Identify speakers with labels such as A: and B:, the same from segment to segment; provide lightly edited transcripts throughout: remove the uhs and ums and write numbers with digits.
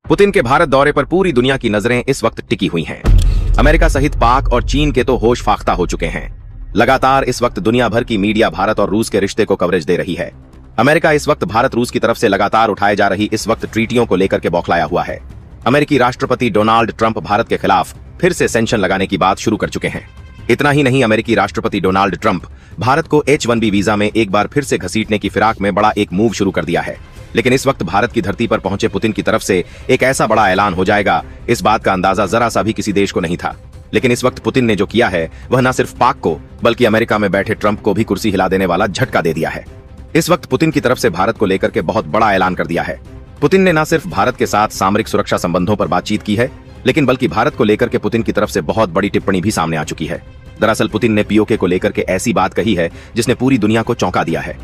A: Putin के भारत दौरे पर पूरी दुनिया की नजरें इस वक्त टिकी हुई हैं। अमेरिका सहित पाक और चीन के तो होश फाख्ता हो चुके हैं। लगातार इस वक्त दुनिया भर की मीडिया भारत और रूस के रिश्ते को कवरेज दे रही है। अमेरिका इस वक्त भारत रूस की तरफ से लगातार उठाए जा रही इस वक्त ट्रीटियों को लेकर के बौखलाया हुआ है। अमेरिकी राष्ट्रपति डोनाल्ड ट्रंप भारत के खिलाफ फिर से सैंक्शन लगाने की बात शुरू कर चुके हैं। इतना ही नहीं, अमेरिकी राष्ट्रपति डोनाल्ड ट्रंप भारत को H-1B वीजा में एक बार फिर से घसीटने की फिराक में बड़ा एक मूव शुरू कर दिया है। लेकिन इस वक्त भारत की धरती पर पहुंचे पुतिन की तरफ से एक ऐसा बड़ा ऐलान हो जाएगा, इस बात का अंदाजा जरा सा भी किसी देश को नहीं था। लेकिन इस वक्त पुतिन ने जो किया है वह न सिर्फ पाक को बल्कि अमेरिका में बैठे ट्रंप को भी कुर्सी हिला देने वाला झटका दे दिया है। इस वक्त पुतिन की तरफ से भारत को लेकर के बहुत बड़ा ऐलान कर दिया है। पुतिन ने न सिर्फ भारत के साथ सामरिक सुरक्षा संबंधों पर बातचीत की है, लेकिन बल्कि भारत को लेकर के पुतिन की तरफ से बहुत बड़ी टिप्पणी भी सामने आ चुकी है। दरअसल पुतिन ने पीओके को लेकर के ऐसी बात कही है जिसने पूरी दुनिया को चौंका दिया है।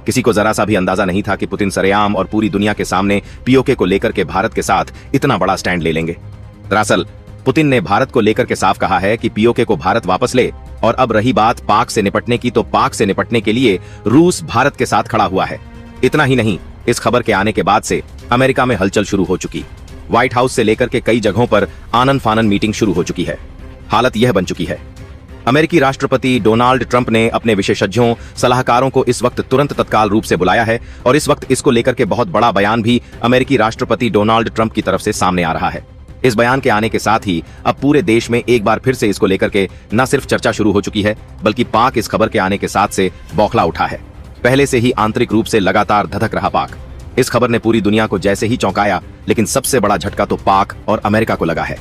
A: किसी को जरा सा भी अंदाजा नहीं था कि पुतिन सरेआम और पूरी दुनिया के सामने पीओके को लेकर के भारत के साथ इतना बड़ा स्टैंड ले लेंगे। दरअसल पुतिन ने भारत को लेकर के साफ कहा है कि पीओके को भारत वापस ले, और अब रही बात पाक से निपटने की, तो पाक से निपटने के लिए रूस भारत के साथ खड़ा हुआ है। इतना ही नहीं, इस खबर के आने के बाद से अमेरिका में हलचल शुरू हो चुकी। व्हाइट हाउस से लेकर के कई जगहों पर आनन फानन मीटिंग शुरू हो चुकी है। हालत यह बन चुकी है, अमेरिकी राष्ट्रपति डोनाल्ड ट्रंप ने अपने विशेषज्ञों सलाहकारों को इस वक्त तुरंत तत्काल रूप से बुलाया है, और इस वक्त इसको लेकर के बहुत बड़ा बयान भी अमेरिकी राष्ट्रपति डोनाल्ड ट्रंप की तरफ से सामने आ रहा है। इस बयान के आने के साथ ही अब पूरे देश में एक बार फिर से इसको लेकर के न सिर्फ चर्चा शुरू हो चुकी है, बल्कि पाक इस खबर के आने के साथ से बौखला उठा है। पहले से ही आंतरिक रूप से लगातार धधक रहा पाक। इस खबर ने पूरी दुनिया को जैसे ही चौंकाया, लेकिन सबसे बड़ा झटका तो पाक और अमेरिका को लगा है।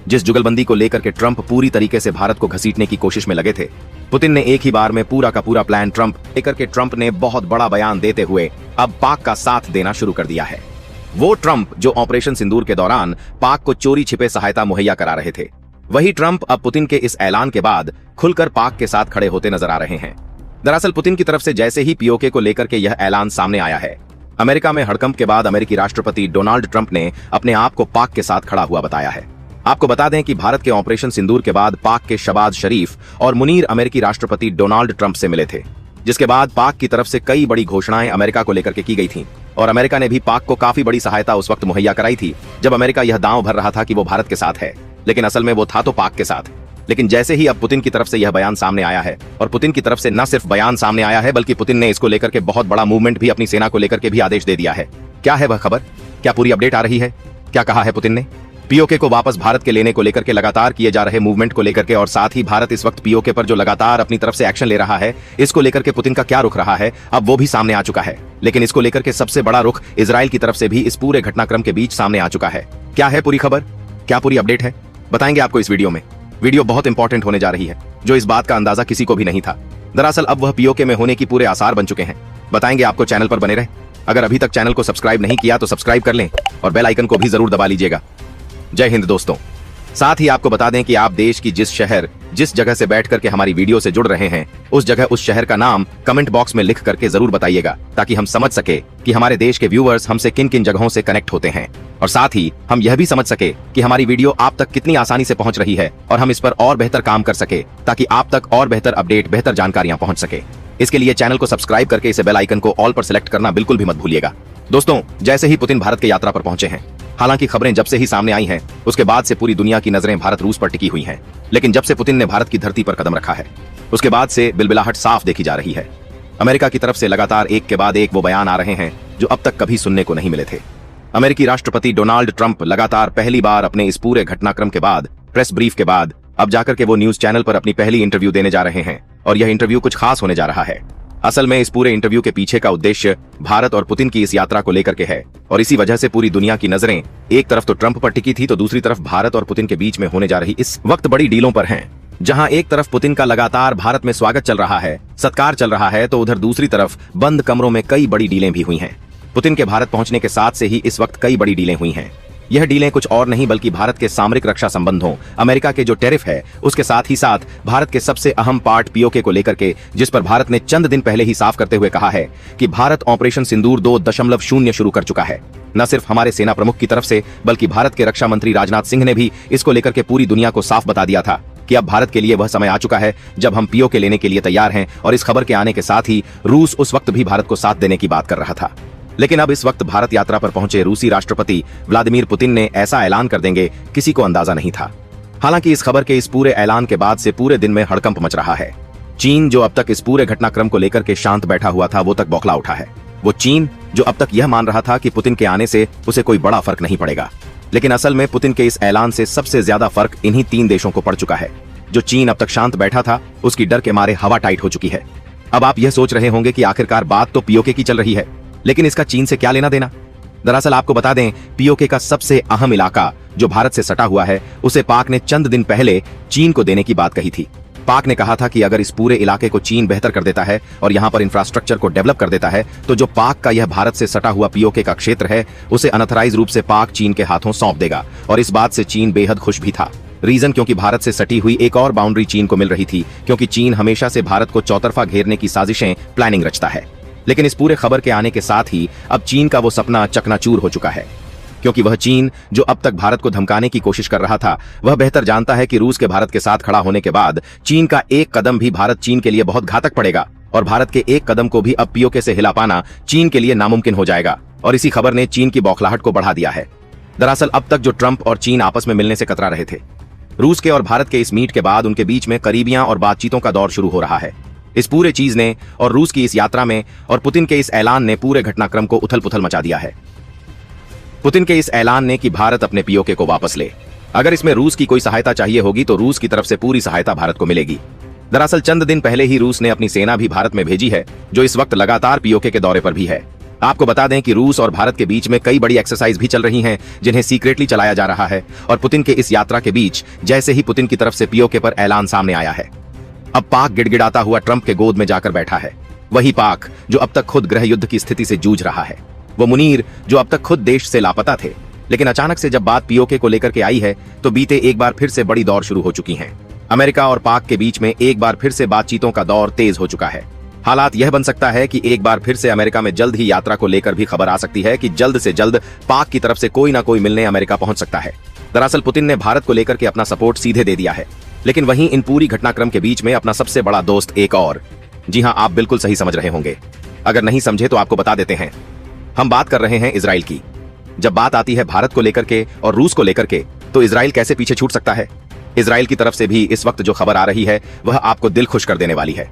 A: जिस जुगलबंदी को लेकर के ट्रंप पूरी तरीके से भारत को घसीटने की कोशिश में लगे थे, पुतिन ने एक ही बार में पूरा का पूरा प्लान ट्रंप लेकर के ट्रंप ने बहुत बड़ा बयान देते हुए अब पाक का साथ देना शुरू कर दिया है। वो ट्रंप जो ऑपरेशन सिंदूर के दौरान पाक को चोरी छिपे सहायता मुहैया करा रहे थे, वही ट्रंप अब पुतिन के इस ऐलान के बाद खुलकर पाक के साथ खड़े होते नजर आ रहे हैं। दरअसल पुतिन की तरफ से जैसे ही पीओके को लेकर के यह ऐलान सामने आया है, अमेरिका में हड़कंप के बाद अमेरिकी राष्ट्रपति डोनाल्ड ट्रंप ने अपने आप को पाक के साथ खड़ा हुआ बताया है। आपको बता दें कि भारत के ऑपरेशन सिंदूर के बाद पाक के शहबाज शरीफ और मुनीर अमेरिकी राष्ट्रपति डोनाल्ड ट्रंप से मिले थे, जिसके बाद पाक की तरफ से कई बड़ी घोषणाएं अमेरिका को लेकर के की गई थीं, और अमेरिका ने भी पाक को काफी बड़ी सहायता उस वक्त मुहैया कराई थी जब अमेरिका यह दांव भर रहा था कि वो भारत के साथ है, लेकिन असल में वो था तो पाक के साथ। लेकिन जैसे ही अब पुतिन की तरफ से यह बयान सामने आया है, और पुतिन की तरफ से न सिर्फ बयान सामने आया है बल्कि पुतिन ने इसको लेकर के बहुत बड़ा मूवमेंट भी अपनी सेना को लेकर के भी आदेश दे दिया है। क्या है वह खबर? क्या पूरी अपडेट आ रही है? क्या कहा है पुतिन ने? पीओके को वापस भारत के लेने को लेकर के लगातार किए जा रहे मूवमेंट को लेकर के, और साथ ही भारत इस वक्त पीओके पर जो लगातार अपनी तरफ से एक्शन ले रहा है, इसको लेकर के पुतिन का क्या रुख रहा है, अब वो भी सामने आ चुका है। लेकिन इसको लेकर के सबसे बड़ा रुख इजराइल की तरफ से भी इस पूरे घटनाक्रम के बीच सामने आ चुका है। क्या है पूरी खबर? क्या पूरी अपडेट है? बताएंगे आपको इस वीडियो में। वीडियो बहुत इंपॉर्टेंट होने जा रही है, जो इस बात का अंदाजा किसी को भी नहीं था। दरअसल अब वह पीओके में होने की पूरे आसार बन चुके हैं। बताएंगे आपको, चैनल पर बने रहे। अगर अभी तक चैनल को सब्सक्राइब नहीं किया तो सब्सक्राइब कर लें और बेल आइकन को भी जरूर दबा लीजिएगा। जय हिंद दोस्तों। साथ ही आपको बता दें कि आप देश की जिस जगह से बैठ करके हमारी वीडियो से जुड़ रहे हैं, उस शहर का नाम कमेंट बॉक्स में लिख करके जरूर बताइएगा, ताकि हम समझ सके कि हमारे देश के व्यूअर्स हमसे किन किन जगहों से कनेक्ट होते हैं, और साथ ही हम यह भी समझ सके कि हमारी वीडियो आप तक कितनी आसानी से पहुंच रही है, और हम इस पर और बेहतर काम कर सके ताकि आप तक और बेहतर अपडेट, बेहतर जानकारियां पहुंच सके। इसके लिए चैनल को सब्सक्राइब करके इसे बेल आइकन को ऑल पर सिलेक्ट करना बिल्कुल भी मत भूलिएगा। दोस्तों, जैसे ही पुतिन भारत की यात्रा पर पहुंचे हैं, हालांकि खबरें जब से ही सामने आई हैं, उसके बाद से पूरी दुनिया की नजरें भारत रूस पर टिकी हुई हैं, लेकिन जब से पुतिन ने भारत की धरती पर कदम रखा है, उसके बाद से बिलबिलाहट साफ देखी जा रही है। अमेरिका की तरफ से लगातार एक के बाद एक वो बयान आ रहे हैं जो अब तक कभी सुनने को नहीं मिले थे। अमेरिकी राष्ट्रपति डोनाल्ड ट्रंप लगातार पहली बार अपने इस पूरे घटनाक्रम के बाद, प्रेस ब्रीफ के बाद, अब जाकर के वो न्यूज चैनल पर अपनी पहली इंटरव्यू देने जा रहे हैं, और यह इंटरव्यू कुछ खास होने जा रहा है। असल में इस पूरे इंटरव्यू के पीछे का उद्देश्य भारत और पुतिन की इस यात्रा को लेकर के है, और इसी वजह से पूरी दुनिया की नजरें एक तरफ तो ट्रंप पर टिकी थी, तो दूसरी तरफ भारत और पुतिन के बीच में होने जा रही इस वक्त बड़ी डीलों पर हैं। जहां एक तरफ पुतिन का लगातार भारत में स्वागत चल रहा है, सत्कार चल रहा है, तो उधर दूसरी तरफ बंद कमरों में कई बड़ी डीलें भी हुई हैं। पुतिन के भारत पहुंचने के साथ से ही इस वक्त कई बड़ी डीलें हुई हैं। यह डीलें कुछ और नहीं बल्कि भारत के सामरिक रक्षा संबंधों, अमेरिका के जो टैरिफ है, उसके साथ ही साथ भारत के सबसे अहम पार्ट पीओके को लेकर के, जिस पर भारत ने चंद दिन पहले ही साफ करते हुए कहा है कि भारत ऑपरेशन सिंदूर 2.0 शुरू कर चुका है। न सिर्फ हमारे सेना प्रमुख की तरफ से, बल्कि भारत के रक्षा मंत्री राजनाथ सिंह ने भी इसको लेकर के पूरी दुनिया को साफ बता दिया था कि अब भारत के लिए वह समय आ चुका है जब हम पीओके लेने के लिए तैयार हैं, और इस खबर के आने के साथ ही रूस उस वक्त भी भारत को साथ देने की बात कर रहा था। लेकिन अब इस वक्त भारत यात्रा पर पहुंचे रूसी राष्ट्रपति व्लादिमीर पुतिन ने ऐसा ऐलान कर देंगे, किसी को अंदाजा नहीं था। हालांकि इस खबर के इस पूरे ऐलान के बाद से पूरे दिन में हड़कंप मच रहा है। चीन जो अब तक इस पूरे घटनाक्रम को लेकर के शांत बैठा हुआ था, वो तक बौखला उठा है। वो चीन जो अब तक यह मान रहा था कि पुतिन के आने से उसे कोई बड़ा फर्क नहीं पड़ेगा, लेकिन असल में पुतिन के इस ऐलान से सबसे ज्यादा फर्क इन्हीं 3 देशों को पड़ चुका है। जो चीन अब तक शांत बैठा था, उसकी डर के मारे हवा टाइट हो चुकी है। अब आप यह सोच रहे होंगे कि आखिरकार बात तो पीओके की चल रही है, लेकिन इसका चीन से क्या लेना देना। दरअसल आपको बता दें, पीओके का सबसे अहम इलाका जो भारत से सटा हुआ है, उसे पाक ने चंद दिन पहले चीन को देने की बात कही थी। पाक ने कहा था कि अगर इस पूरे इलाके को चीन बेहतर कर देता है और यहाँ पर इंफ्रास्ट्रक्चर को डेवलप कर देता है, तो जो पाक का यह भारत से सटा हुआ पीओके का क्षेत्र है, उसे अनऑथराइज रूप से पाक चीन के हाथों सौंप देगा। और इस बात से चीन बेहद खुश भी था। रीजन क्योंकि भारत से सटी हुई एक और बाउंड्री चीन को मिल रही थी, क्योंकि चीन हमेशा से भारत को चौतरफा घेरने की साजिशें प्लानिंग रचता है। लेकिन इस पूरे खबर के आने के साथ ही अब चीन का वो सपना चकनाचूर हो चुका है, क्योंकि वह चीन जो अब तक भारत को धमकाने की कोशिश कर रहा था, वह बेहतर जानता है कि रूस के भारत के साथ खड़ा होने के बाद चीन का एक कदम भी भारत चीन के लिए बहुत घातक पड़ेगा और भारत के एक कदम को भी अब पीओके से हिला पाना चीन के लिए नामुमकिन हो जाएगा। और इसी खबर ने चीन की बौखलाहट को बढ़ा दिया है। दरअसल अब तक जो ट्रंप और चीन आपस में मिलने से कतरा रहे थे, रूस के और भारत के इस मीट के बाद उनके बीच में करीबियां और बातचीतों का दौर शुरू हो रहा है। इस पूरे चीज ने और रूस की इस यात्रा में और पुतिन के इस ऐलान ने पूरे घटनाक्रम को उथल पुथल मचा दिया है। पुतिन के इस ऐलान ने कि भारत अपने पीओके को वापस ले। अगर इसमें रूस की कोई सहायता चाहिए होगी तो रूस की तरफ से पूरी सहायता भारत को मिलेगी। दरअसल चंद दिन पहले ही रूस ने अपनी सेना भी भारत में भेजी है, जो इस वक्त लगातार पीओके के दौरे पर भी है। आपको बता दें कि रूस और भारत के बीच में कई बड़ी एक्सरसाइज भी चल रही हैं, जिन्हें सीक्रेटली चलाया जा रहा है। और पुतिन के इस यात्रा के बीच जैसे ही पुतिन की तरफ से पीओके पर ऐलान सामने आया है, अब पाक गिड़गिड़ाता हुआ ट्रंप के गोद में जाकर बैठा है। वही पाक जो अब तक खुद गृह युद्ध की स्थिति से जूझ रहा है। वो मुनीर जो अब तक खुद देश से लापता थे, लेकिन अचानक से जब बात पीओके को लेकर के आई है, तो बीते एक बार फिर से बड़ी दौर शुरू हो चुकी हैं। अमेरिका और पाक के बीच में एक बार फिर से बातचीतों का दौर तेज हो चुका है। हालात यह बन सकता है कि एक बार फिर से अमेरिका में जल्द ही यात्रा को लेकर भी खबर आ सकती है कि जल्द से जल्द पाक की तरफ से कोई ना कोई मिलने अमेरिका पहुंच सकता है। दरअसल पुतिन ने भारत को लेकर के अपना सपोर्ट सीधे दे दिया है, लेकिन वहीं इन पूरी घटनाक्रम के बीच में अपना सबसे बड़ा दोस्त एक और। जी हां, आप बिल्कुल सही समझ रहे होंगे। अगर नहीं समझे तो आपको बता देते हैं। हम बात कर रहे हैं इजराइल की। जब बात आती है भारत को लेकर के और रूस को लेकर के, तो इजराइल कैसे पीछे छूट सकता है। इजराइल की तरफ से भी इस वक्त जो खबर आ रही है, वह आपको दिल खुश कर देने वाली है।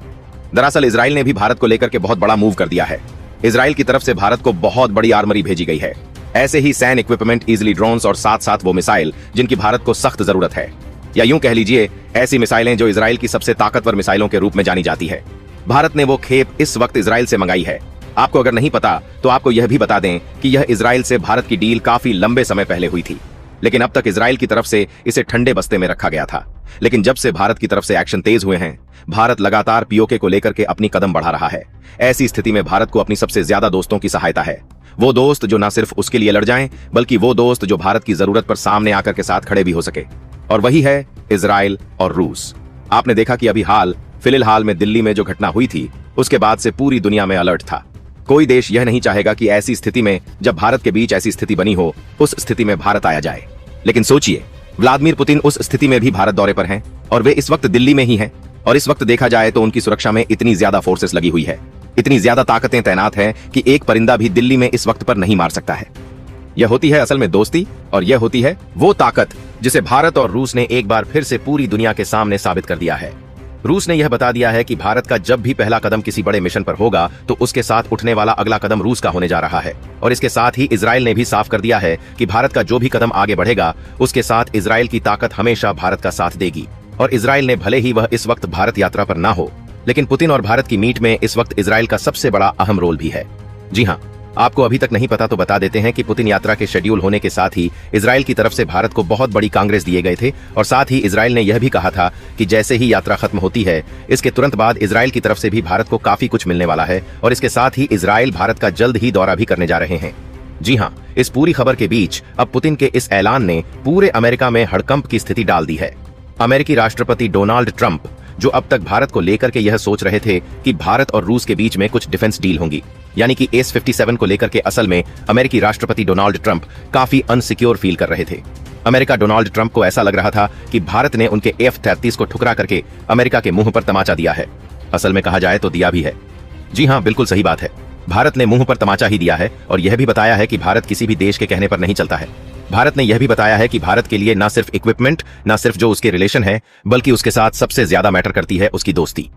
A: दरअसल इजराइल ने भी भारत को लेकर के बहुत बड़ा मूव कर दिया है। इजराइल की तरफ से भारत को बहुत बड़ी आर्मरी भेजी गई है। ऐसे ही सैन्य इक्विपमेंट, इजिली ड्रोन्स और साथ साथ वो मिसाइल जिनकी भारत को सख्त जरूरत है, या यूं कह लीजिए ऐसी मिसाइलें जो इजराइल की सबसे ताकतवर मिसाइलों के रूप में जानी जाती है। भारत ने वो खेप इस वक्त इजराइल से मंगाई है। आपको अगर नहीं पता तो आपको यह भी बता दें कि यह इजराइल से भारत की डील काफी लंबे समय पहले हुई थी, लेकिन अब तक इजराइल की तरफ से इसे ठंडे बस्ते में रखा गया था। लेकिन जब से भारत की तरफ से एक्शन तेज हुए हैं, भारत लगातार पीओके को लेकर के अपनी कदम बढ़ा रहा है। ऐसी स्थिति में भारत को अपनी सबसे ज्यादा दोस्तों की सहायता है। वो दोस्त जो न सिर्फ उसके लिए लड़ जाएं, बल्कि वो दोस्त जो भारत की जरूरत पर सामने आकर के साथ खड़े भी हो सके, और वही है इजराइल और रूस। आपने देखा कि अभी फिलहाल में दिल्ली में जो घटना हुई थी, उसके बाद से पूरी दुनिया में अलर्ट था। कोई देश यह नहीं चाहेगा कि ऐसी स्थिति में, जब भारत के बीच ऐसी स्थिति बनी हो, उस स्थिति में भारत आया जाए। लेकिन सोचिए, व्लादिमीर पुतिन उस स्थिति में भी भारत दौरे पर हैं और वे इस वक्त दिल्ली में ही हैं। और इस वक्त देखा जाए तो उनकी सुरक्षा में इतनी ज्यादा फोर्सेस लगी हुई है, इतनी ज्यादा ताकतें तैनात हैं कि एक परिंदा भी दिल्ली में इस वक्त पर नहीं मार सकता है। यह होती है असल में दोस्ती, और यह होती है वो ताकत जिसे भारत और रूस ने एक बार फिर से पूरी दुनिया के सामने साबित कर दिया है। रूस ने यह बता दिया है कि भारत का जब भी पहला कदम किसी बड़े मिशन पर होगा, तो उसके साथ उठने वाला अगला कदम रूस का होने जा रहा है। और इसके साथ ही इजराइल ने भी साफ कर दिया है कि भारत का जो भी कदम आगे बढ़ेगा, उसके साथ इजराइल की ताकत हमेशा भारत का साथ देगी। और इजराइल ने भले ही वह इस वक्त भारत यात्रा पर ना हो, लेकिन पुतिन और भारत की मीट में इस वक्त इजराइल का सबसे बड़ा अहम रोल भी है। जी हाँ, आपको अभी तक नहीं पता तो बता देते हैं कि पुतिन यात्रा के शेड्यूल होने के साथ ही इजराइल की तरफ से भारत को बहुत बड़ी कांग्रेस दिए गए थे। और साथ ही इजराइल ने यह भी कहा था कि जैसे ही यात्रा खत्म होती है, इसके तुरंत बाद इजराइल की तरफ से भी भारत को काफी कुछ मिलने वाला है। और इसके साथ ही इजराइल भारत का जल्द ही दौरा भी करने जा रहे हैं। जी हाँ, इस पूरी खबर के बीच अब पुतिन के इस ऐलान ने पूरे अमेरिका में हड़कंप की स्थिति डाल दी है। अमेरिकी राष्ट्रपति डोनाल्ड ट्रंप, जो अब तक भारत को लेकर के यह सोच रहे थे कि भारत और रूस के बीच में कुछ डिफेंस डील होंगी, यानी कि S-57 को लेकर के असल में अमेरिकी राष्ट्रपति डोनाल्ड ट्रंप काफी अनसिक्योर फील कर रहे थे। अमेरिका डोनाल्ड ट्रंप को ऐसा लग रहा था कि भारत ने उनके F-33 को ठुकरा करके अमेरिका के मुंह पर तमाचा दिया है। असल में कहा जाए तो दिया भी है। जी हाँ, बिल्कुल सही बात है। भारत ने मुंह पर तमाचा ही दिया है और यह भी बताया है कि भारत किसी भी देश के कहने पर नहीं चलता है। भारत ने यह भी बताया है कि भारत के लिए ना सिर्फ इक्विपमेंट, ना सिर्फ जो उसके रिलेशन है, बल्कि उसके साथ सबसे ज्यादा मैटर करती है उसकी दोस्ती।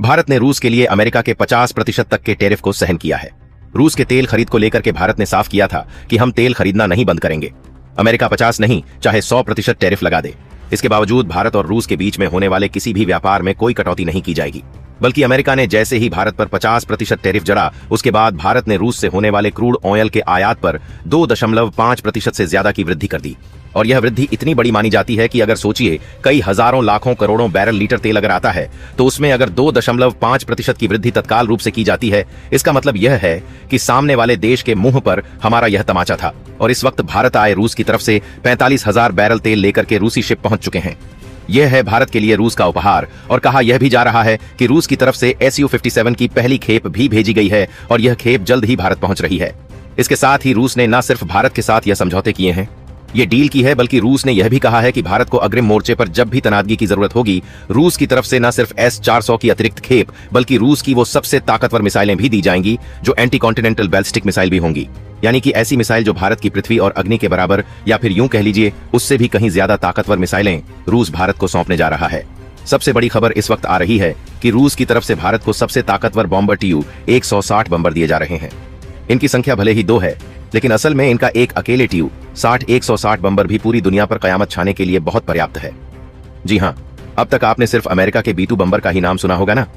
A: भारत ने रूस के लिए अमेरिका के 50% तक के टैरिफ को सहन किया है। रूस के तेल खरीद को लेकर के भारत ने साफ किया था कि हम तेल खरीदना नहीं बंद करेंगे। अमेरिका 50 नहीं चाहे 100% टैरिफ लगा दे, इसके बावजूद भारत और रूस के बीच में होने वाले किसी भी व्यापार में कोई कटौती नहीं की जाएगी। बल्कि अमेरिका ने जैसे ही भारत पर 50% टैरिफ जड़ा, उसके बाद भारत ने रूस से होने वाले क्रूड ऑयल के आयात पर 2.5% से ज्यादा की वृद्धि कर दी। और यह वृद्धि इतनी बड़ी मानी जाती है कि अगर सोचिए कई हजारों लाखों करोड़ों बैरल लीटर तेल अगर आता है, तो उसमें अगर 2.5% की वृद्धि तत्काल रूप से की जाती है, इसका मतलब यह है कि सामने वाले देश के मुंह पर हमारा यह तमाचा था। और इस वक्त भारत आए रूस की तरफ से 45,000 बैरल तेल लेकर के रूसी शिप पहुंच चुके हैं। यह है भारत के लिए रूस का उपहार। और कहा यह भी जा रहा है कि रूस की तरफ से Su-57 की पहली खेप भी भेजी गई है और यह खेप जल्द ही भारत पहुंच रही है। इसके साथ ही रूस ने न सिर्फ भारत के साथ यह समझौते किए हैं, ये डील की है, बल्कि रूस ने यह भी कहा है कि भारत को अग्रिम मोर्चे पर जब भी तनादगी की जरूरत होगी, रूस की तरफ से न सिर्फ S-400 की अतिरिक्त खेप, बल्कि रूस की वो सबसे ताकतवर मिसाइलें भी दी जाएंगी जो एंटी कॉन्टिनेंटल बैलिस्टिक मिसाइल भी होंगी। यानी कि ऐसी मिसाइल जो भारत की पृथ्वी और अग्नि के बराबर, या फिर यूं कह लीजिए उससे भी कहीं ज्यादा ताकतवर मिसाइलें रूस भारत को सौंपने जा रहा है। सबसे बड़ी खबर इस वक्त आ रही है कि रूस की तरफ से भारत को सबसे ताकतवर बॉम्बर Tu-160 बम्बर दिए जा रहे हैं। इनकी संख्या भले ही 2 है, लेकिन असल में इनका एक अकेले Tu-160 बम्बर भी पूरी दुनिया पर कयामत छाने के लिए बहुत पर्याप्त है। जी हाँ, अब तक आपने सिर्फ अमेरिका के B-2 बम्बर का ही नाम सुना होगा ना,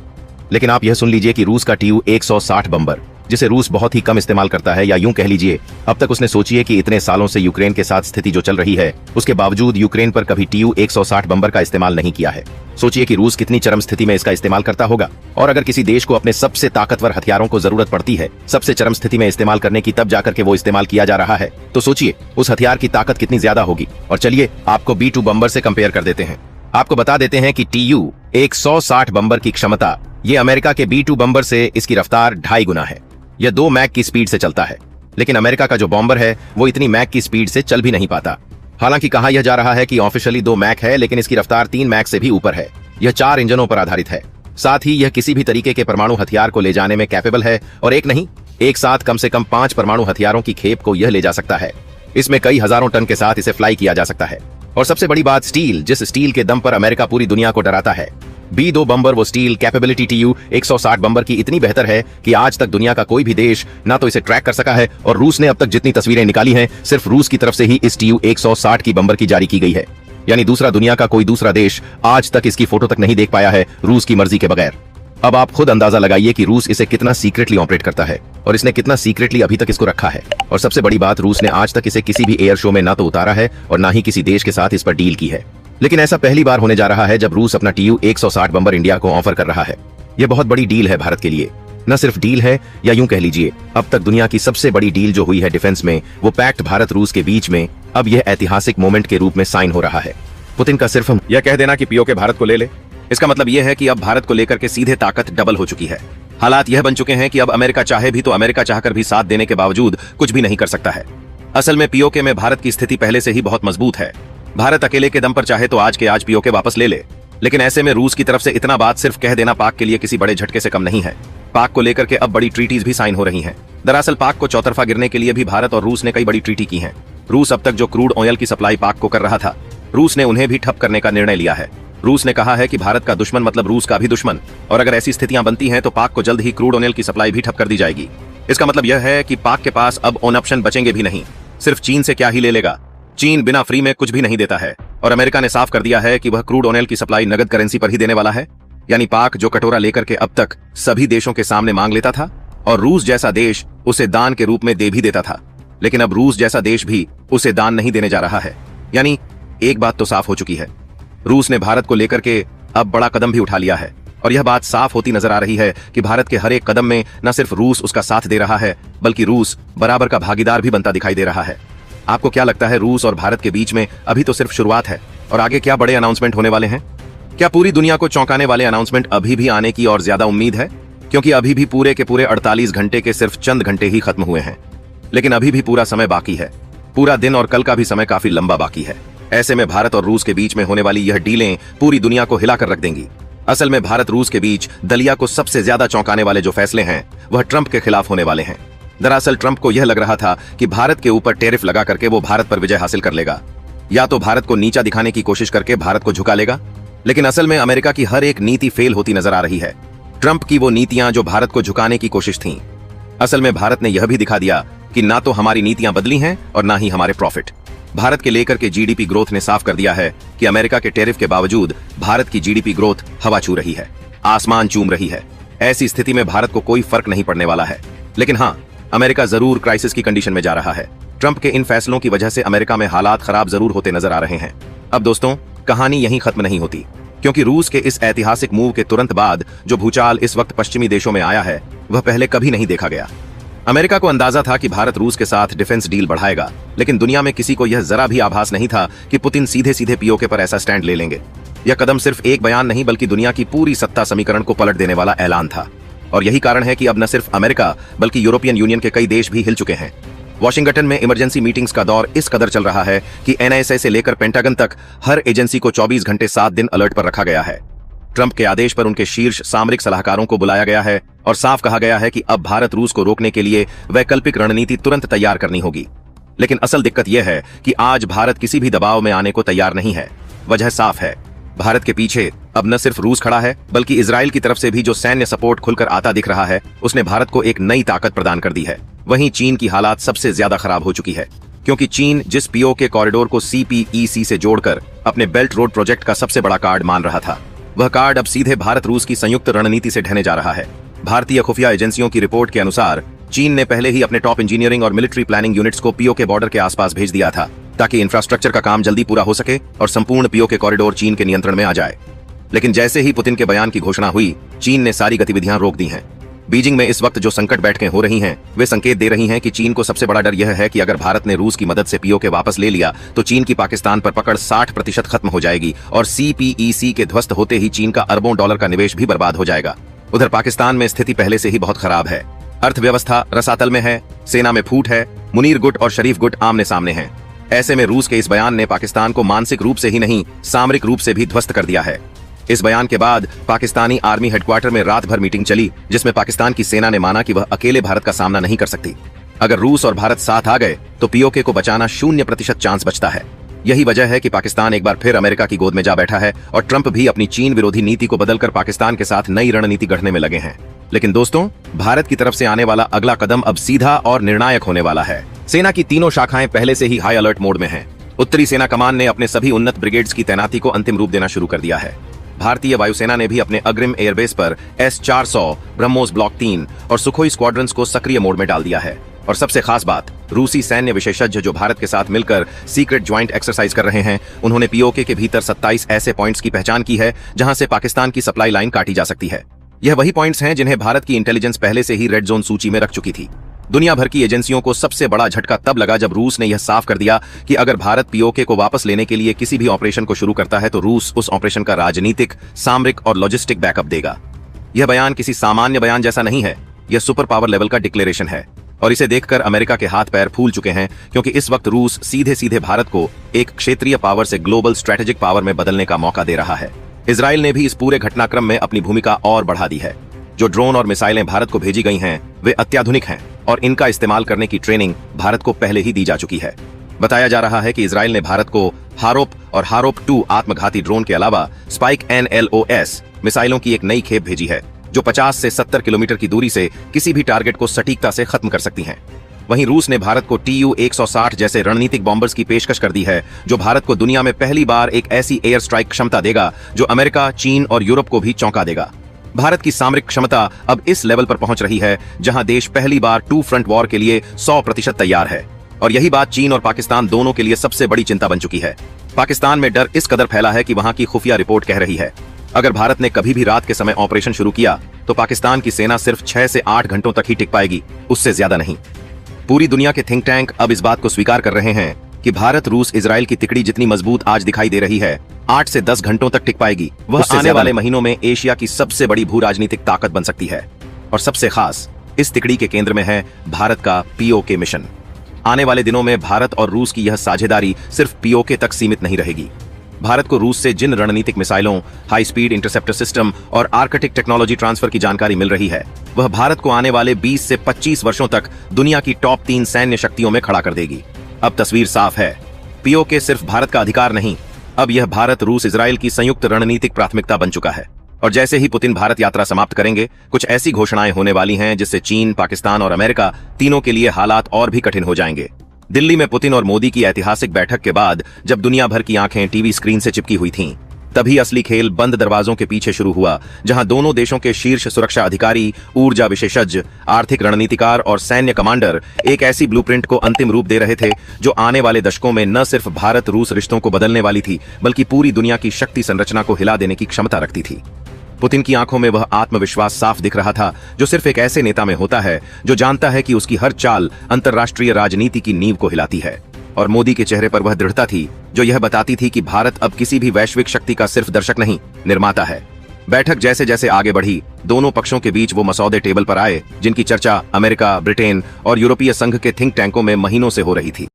A: लेकिन आप यह सुन लीजिए कि रूस का Tu-160 बम्बर, जिसे रूस बहुत ही कम इस्तेमाल करता है, या यूं कह लीजिए अब तक उसने सोचिए कि इतने सालों से यूक्रेन के साथ स्थिति जो चल रही है, उसके बावजूद यूक्रेन पर कभी Tu-160 बम्बर का इस्तेमाल नहीं किया है। सोचिए कि रूस कितनी चरम स्थिति में इसका इस्तेमाल करता होगा। और अगर किसी देश को अपने सबसे ताकतवर हथियारों को जरूरत पड़ती है सबसे चरम स्थिति में इस्तेमाल करने की, तब जाकर के वो इस्तेमाल किया जा रहा है, तो सोचिए उस हथियार की ताकत कितनी ज्यादा होगी। और चलिए आपको B-2 बम्बर से कंपेयर कर देते हैं। आपको बता देते हैं कि Tu-160 बम्बर की क्षमता, ये अमेरिका के B-2 बम्बर से इसकी रफ्तार 2.5 गुना है। यह 2 मैक की स्पीड से चलता है, लेकिन अमेरिका का जो बॉम्बर है वो इतनी मैक की स्पीड से चल भी नहीं पाता। हालांकि कहा यह जा रहा है कि ऑफिशियली 2 मैक है, लेकिन इसकी रफ्तार 3 मैक से भी ऊपर है। यह 4 इंजनों पर आधारित है। साथ ही यह किसी भी तरीके के परमाणु हथियार को ले जाने में कैपेबल है, और एक नहीं, एक साथ कम से कम 5 परमाणु हथियारों की खेप को यह ले जा सकता है। इसमें कई हजारों टन के साथ इसे फ्लाई किया जा सकता है। और सबसे बड़ी बात स्टील, जिस स्टील के दम पर अमेरिका पूरी दुनिया को डराता है, B-2 बम्बर वो स्टील कैपेबिलिटी Tu-160 बम्बर की इतनी बेहतर है कि आज तक दुनिया का कोई भी देश ना तो इसे ट्रैक कर सका है, और रूस ने अब तक जितनी तस्वीरें निकाली हैं सिर्फ रूस की तरफ से ही इस Tu-160 की बम्बर की जारी की गई है। यानी दूसरा दुनिया का कोई दूसरा देश आज तक इसकी फोटो तक नहीं देख पाया है रूस की मर्जी के बगैर। अब आप खुद अंदाजा लगाइए कि रूस इसे कितना सीक्रेटली ऑपरेट करता है, और इसने कितना सीक्रेटली अभी तक इसको रखा है। और सबसे बड़ी बात, रूस ने आज तक इसे किसी भी एयर शो में ना तो उतारा है और ना ही किसी देश के साथ इस पर डील की है। लेकिन ऐसा पहली बार होने जा रहा है जब रूस अपना Tu-160 बम्बर इंडिया को ऑफर कर रहा है। यह बहुत बड़ी डील है भारत के लिए। न सिर्फ डील है, या यूं कह लीजिए अब तक दुनिया की सबसे बड़ी डील जो हुई है डिफेंस में, वो पैक्ट भारत रूस के बीच में अब यह ऐतिहासिक मोमेंट के रूप में साइन हो रहा है। पुतिन का सिर्फ हम यह कह देना कि पीओके भारत को ले ले, इसका मतलब यह है कि अब भारत को लेकर के सीधे ताकत डबल हो चुकी है। हालात यह बन चुके हैं कि अब अमेरिका चाहे भी तो अमेरिका चाहकर भी साथ देने के बावजूद कुछ भी नहीं कर सकता है। असल में पीओके में भारत की स्थिति पहले से ही बहुत मजबूत है। भारत अकेले के दम पर चाहे तो आज के आज पीओके वापस ले ले, लेकिन ऐसे में रूस की तरफ से इतना बात सिर्फ कह देना पाक के लिए किसी बड़े झटके से कम नहीं है। पाक को लेकर के अब बड़ी ट्रीटीज भी साइन हो रही हैं। दरअसल पाक को चौतरफा गिरने के लिए भी भारत और रूस ने कई बड़ी ट्रीटी की हैं। रूस अब तक जो क्रूड ऑयल की सप्लाई पाक को कर रहा था, रूस ने उन्हें भी ठप करने का निर्णय लिया है। रूस ने कहा है कि भारत का दुश्मन मतलब रूस का भी दुश्मन, और अगर ऐसी स्थितियां बनती हैं तो पाक को जल्द ही क्रूड ऑयल की सप्लाई भी ठप कर दी जाएगी। इसका मतलब यह है कि पाक के पास अब ऑन ऑप्शन बचेंगे भी नहीं। सिर्फ चीन से क्या ही ले लेगा, चीन बिना फ्री में कुछ भी नहीं देता है। और अमेरिका ने साफ कर दिया है कि वह क्रूड ऑयल की सप्लाई नगद करेंसी पर ही देने वाला है। यानी पाक जो कटोरा लेकर के अब तक सभी देशों के सामने मांग लेता था, और रूस जैसा देश उसे दान के रूप में दे भी देता था, लेकिन अब रूस जैसा देश भी उसे दान नहीं देने जा रहा है। यानी एक बात तो साफ हो चुकी है, रूस ने भारत को लेकर के अब बड़ा कदम भी उठा लिया है। और यह बात साफ होती नजर आ रही है कि भारत के हर एक कदम में न सिर्फ रूस उसका साथ दे रहा है, बल्कि रूस बराबर का भागीदार भी बनता दिखाई दे रहा है। आपको क्या लगता है, रूस और भारत के बीच में अभी तो सिर्फ शुरुआत है, और आगे क्या बड़े अनाउंसमेंट होने वाले हैं? क्या पूरी दुनिया को चौंकाने वाले अनाउंसमेंट अभी भी आने की और ज्यादा उम्मीद है? क्योंकि अभी भी पूरे के पूरे 48 घंटे के सिर्फ चंद घंटे ही खत्म हुए हैं, लेकिन अभी भी पूरा समय बाकी है। पूरा दिन और कल का भी समय काफी लंबा बाकी है। ऐसे में भारत और रूस के बीच में होने वाली यह डीलें पूरी दुनिया को हिलाकर रख देंगी। असल में भारत रूस के बीच दलिया को सबसे ज्यादा चौंकाने वाले जो फैसले हैं वह ट्रंप के खिलाफ होने वाले हैं। दरअसल ट्रंप को यह लग रहा था कि भारत के ऊपर टैरिफ लगा करके वो भारत पर विजय हासिल कर लेगा, या तो भारत को नीचा दिखाने की कोशिश करके भारत को झुका लेगा। लेकिन असल में अमेरिका की हर एक नीति फेल होती नजर आ रही है। ट्रंप की वो नीतियां जो भारत को झुकाने की कोशिश थीं, असल में भारत ने यह भी दिखा दिया कि ना तो हमारी नीतियां बदली हैं और ना ही हमारे प्रॉफिट। भारत के लेकर के जीडीपी ग्रोथ ने साफ कर दिया है कि अमेरिका के टैरिफ के बावजूद भारत की जीडीपी ग्रोथ हवा छू रही है, आसमान चूम रही है। ऐसी स्थिति में भारत को कोई फर्क नहीं पड़ने वाला है। लेकिन हाँ, अमेरिका जरूर क्राइसिस की कंडीशन में जा रहा है। ट्रंप के इन फैसलों की वजह से अमेरिका में हालात खराब जरूर होते नजर आ रहे हैं। अब दोस्तों, कहानी यहीं खत्म नहीं होती, क्योंकि रूस के इस ऐतिहासिक मूव के तुरंत बाद जो भूचाल इस वक्त पश्चिमी देशों में आया है वह पहले कभी नहीं देखा गया। अमेरिका को अंदाजा था कि भारत रूस के साथ डिफेंस डील बढ़ाएगा, लेकिन दुनिया में किसी को यह जरा भी आभास नहीं था कि पुतिन सीधे सीधे पीओके पर ऐसा स्टैंड ले लेंगे। यह कदम सिर्फ एक बयान नहीं बल्कि दुनिया की पूरी सत्ता समीकरण को पलट देने वाला ऐलान था। और यही कारण है कि अब न सिर्फ अमेरिका बल्कि यूरोपियन यूनियन के कई देश भी हिल चुके हैं। वॉशिंगटन में इमरजेंसी मीटिंग्स का दौर इस कदर चल रहा है कि एनएसए से लेकर पेंटागन तक हर एजेंसी को 24 घंटे 7 दिन अलर्ट पर रखा गया है। ट्रंप के आदेश पर उनके शीर्ष सामरिक सलाहकारों को बुलाया गया है और साफ कहा गया है कि अब भारत रूस को रोकने के लिए वैकल्पिक रणनीति तुरंत तैयार करनी होगी। लेकिन असल दिक्कत यह है कि आज भारत किसी भी दबाव में आने को तैयार नहीं है। वजह साफ है, भारत के पीछे अब न सिर्फ रूस खड़ा है बल्कि इजराइल की तरफ से भी जो सैन्य सपोर्ट खुलकर आता दिख रहा है उसने भारत को एक नई ताकत प्रदान कर दी है। वहीं चीन की हालात सबसे ज्यादा खराब हो चुकी है, क्योंकि चीन जिस पीओके कॉरिडोर को सीपीईसी से जोड़कर अपने बेल्ट रोड प्रोजेक्ट का सबसे बड़ा कार्ड मान रहा था, वह कार्ड अब सीधे भारत रूस की संयुक्त रणनीति से ढहने जा रहा है। भारतीय खुफिया एजेंसियों की रिपोर्ट के अनुसार चीन ने पहले ही अपने टॉप इंजीनियरिंग और मिलिट्री प्लानिंग यूनिट्स को पीओके बॉर्डर के आसपास भेज दिया था, ताकि इंफ्रास्ट्रक्चर का काम जल्दी पूरा हो सके और संपूर्ण पीओके कॉरिडोर चीन के नियंत्रण में आ जाए। लेकिन जैसे ही पुतिन के बयान की घोषणा हुई, चीन ने सारी गतिविधियां रोक दी हैं। बीजिंग में इस वक्त जो संकट बैठकें हो रही हैं, वे संकेत दे रही हैं कि चीन को सबसे बड़ा डर यह है कि अगर भारत ने रूस की मदद से पीओके वापस ले लिया तो चीन की पाकिस्तान पर पकड़ 60% खत्म हो जाएगी और सीपीईसी के ध्वस्त होते ही चीन का अरबों डॉलर का निवेश भी बर्बाद हो जाएगा। उधर पाकिस्तान में स्थिति पहले से ही बहुत खराब है। अर्थव्यवस्था रसातल में है, सेना में फूट है, मुनीर गुट और शरीफ गुट आमने सामने हैं। ऐसे में रूस के इस बयान ने पाकिस्तान को मानसिक रूप से ही नहीं, सामरिक रूप से भी ध्वस्त कर दिया है। इस बयान के बाद पाकिस्तानी आर्मी हेडक्वार्टर में रात भर मीटिंग चली, जिसमें पाकिस्तान की सेना ने माना कि वह अकेले भारत का सामना नहीं कर सकती। अगर रूस और भारत साथ आ गए तो पीओके को बचाना 0% चांस बचता है। यही वजह है कि पाकिस्तान एक बार फिर अमेरिका की गोद में जा बैठा है और ट्रंप भी अपनी चीन विरोधी नीति को बदलकर पाकिस्तान के साथ नई रणनीति गढ़ने में लगे हैं। लेकिन दोस्तों, भारत की तरफ से आने वाला अगला कदम अब सीधा और निर्णायक होने वाला है। सेना की तीनों शाखाएं पहले से ही हाई अलर्ट मोड में हैं। उत्तरी सेना कमान ने अपने सभी उन्नत ब्रिगेड्स की तैनाती को अंतिम रूप देना शुरू कर दिया है। भारतीय वायुसेना ने भी अपने अग्रिम एयरबेस पर S-400, ब्रह्मोस ब्लॉक 3 और सुखोई स्क्वाड्रंस को सक्रिय मोड में डाल दिया है। और सबसे खास बात, रूसी सैन्य विशेषज्ञ जो भारत के साथ मिलकर सीक्रेट ज्वाइंट एक्सरसाइज कर रहे हैं, उन्होंने पीओके के भीतर 27 ऐसे पॉइंट्स की पहचान की है जहां से पाकिस्तान की सप्लाई लाइन काटी जा सकती है। यह वही पॉइंट्स हैं जिन्हें भारत की इंटेलिजेंस पहले से ही रेड जोन सूची में रख चुकी थी। दुनिया भर की एजेंसियों को सबसे बड़ा झटका तब लगा जब रूस ने यह साफ कर दिया कि अगर भारत पीओके को वापस लेने के लिए किसी भी ऑपरेशन को शुरू करता है तो रूस उस ऑपरेशन का राजनीतिक, सामरिक और लॉजिस्टिक बैकअप देगा। यह बयान किसी सामान्य बयान जैसा नहीं है, यह सुपर पावर लेवल का डिक्लेरेशन है और इसे देखकर अमेरिका के हाथ पैर फूल चुके हैं, क्योंकि इस वक्त रूस सीधे सीधे भारत को एक क्षेत्रीय पावर से ग्लोबल स्ट्रेटेजिक पावर में बदलने का मौका दे रहा है। इजराइल ने भी इस पूरे घटनाक्रम में अपनी भूमिका और बढ़ा दी है। जो ड्रोन और मिसाइलें भारत को भेजी गई हैं, वे अत्याधुनिक हैं और इनका इस्तेमाल करने की ट्रेनिंग भारत को पहले ही दी जा चुकी है। बताया जा रहा है कि इजराइल ने भारत को हारोप और हारोप 2 आत्मघाती ड्रोन के अलावा स्पाइक NLOS मिसाइलों की एक नई खेप भेजी है, जो 50 से 70 किलोमीटर की दूरी से किसी भी टारगेट को सटीकता से खत्म कर सकती हैं। वहीं रूस ने भारत को TU-160 जैसे रणनीतिक बॉम्बर्स की पेशकश कर दी है, जो भारत को दुनिया में पहली बार एक ऐसी एयर स्ट्राइक क्षमता देगा जो अमेरिका, चीन और यूरोप को भी चौंका देगा। भारत की सामरिक क्षमता अब इस लेवल पर पहुंच रही है जहां देश पहली बार 2 फ्रंट वॉर के लिए 100% तैयार है। और यही बात चीन और पाकिस्तान दोनों के लिए सबसे बड़ी चिंता बन चुकी है। पाकिस्तान में डर इस कदर फैला है कि वहां की खुफिया रिपोर्ट कह रही है, अगर भारत ने कभी भी रात के समय ऑपरेशन शुरू किया तो पाकिस्तान की सेना सिर्फ 6 से 8 घंटों तक ही टिक पाएगी, उससे ज्यादा नहीं। पूरी दुनिया के थिंक टैंक अब इस बात को स्वीकार कर रहे हैं कि भारत रूस इजराइल की तिकड़ी जितनी मजबूत आज दिखाई दे रही है, 8 से 10 घंटों तक टिक पाएगी। वह आने वाले महीनों में एशिया की सबसे बड़ी भू राजनीतिक ताकत बन सकती है। और सबसे खास, इस तिकड़ी के केंद्र में है भारत का पीओके मिशन। आने वाले दिनों में भारत और रूस की यह साझेदारी सिर्फ पीओके तक सीमित नहीं रहेगी। भारत को रूस से जिन रणनीतिक मिसाइलों, हाई स्पीड इंटरसेप्टर सिस्टम और आर्कटिक टेक्नोलॉजी ट्रांसफर की जानकारी मिल रही है, वह भारत को आने वाले 20 से 25 वर्षों तक दुनिया की टॉप 3 सैन्य शक्तियों में खड़ा कर देगी। अब तस्वीर साफ है, पीओके सिर्फ भारत का अधिकार नहीं, अब यह भारत रूस इजराइल की संयुक्त रणनीतिक प्राथमिकता बन चुका है। और जैसे ही पुतिन भारत यात्रा समाप्त करेंगे, कुछ ऐसी घोषणाएं होने वाली हैं जिससे चीन, पाकिस्तान और अमेरिका तीनों के लिए हालात और भी कठिन हो जाएंगे। दिल्ली में पुतिन और मोदी की ऐतिहासिक बैठक के बाद जब दुनिया भर की आंखें टीवी स्क्रीन से चिपकी हुई थीं, तभी असली खेल बंद दरवाजों के पीछे शुरू हुआ, जहां दोनों देशों के शीर्ष सुरक्षा अधिकारी, ऊर्जा विशेषज्ञ, आर्थिक रणनीतिकार और सैन्य कमांडर एक ऐसी ब्लूप्रिंट को अंतिम रूप दे रहे थे जो आने वाले दशकों में न सिर्फ भारत रूस रिश्तों को बदलने वाली थी, बल्कि पूरी दुनिया की शक्ति संरचना को हिला देने की क्षमता रखती थी। पुतिन की आंखों में वह आत्मविश्वास साफ दिख रहा था जो सिर्फ एक ऐसे नेता में होता है जो जानता है कि उसकी हर चाल अंतर्राष्ट्रीय राजनीति की नींव को हिलाती है। और मोदी के चेहरे पर वह दृढ़ता थी जो यह बताती थी कि भारत अब किसी भी वैश्विक शक्ति का सिर्फ दर्शक नहीं, निर्माता है। बैठक जैसे जैसे आगे बढ़ी, दोनों पक्षों के बीच वो मसौदे टेबल पर आए जिनकी चर्चा अमेरिका, ब्रिटेन और यूरोपीय संघ के थिंक टैंकों में महीनों से हो रही थी।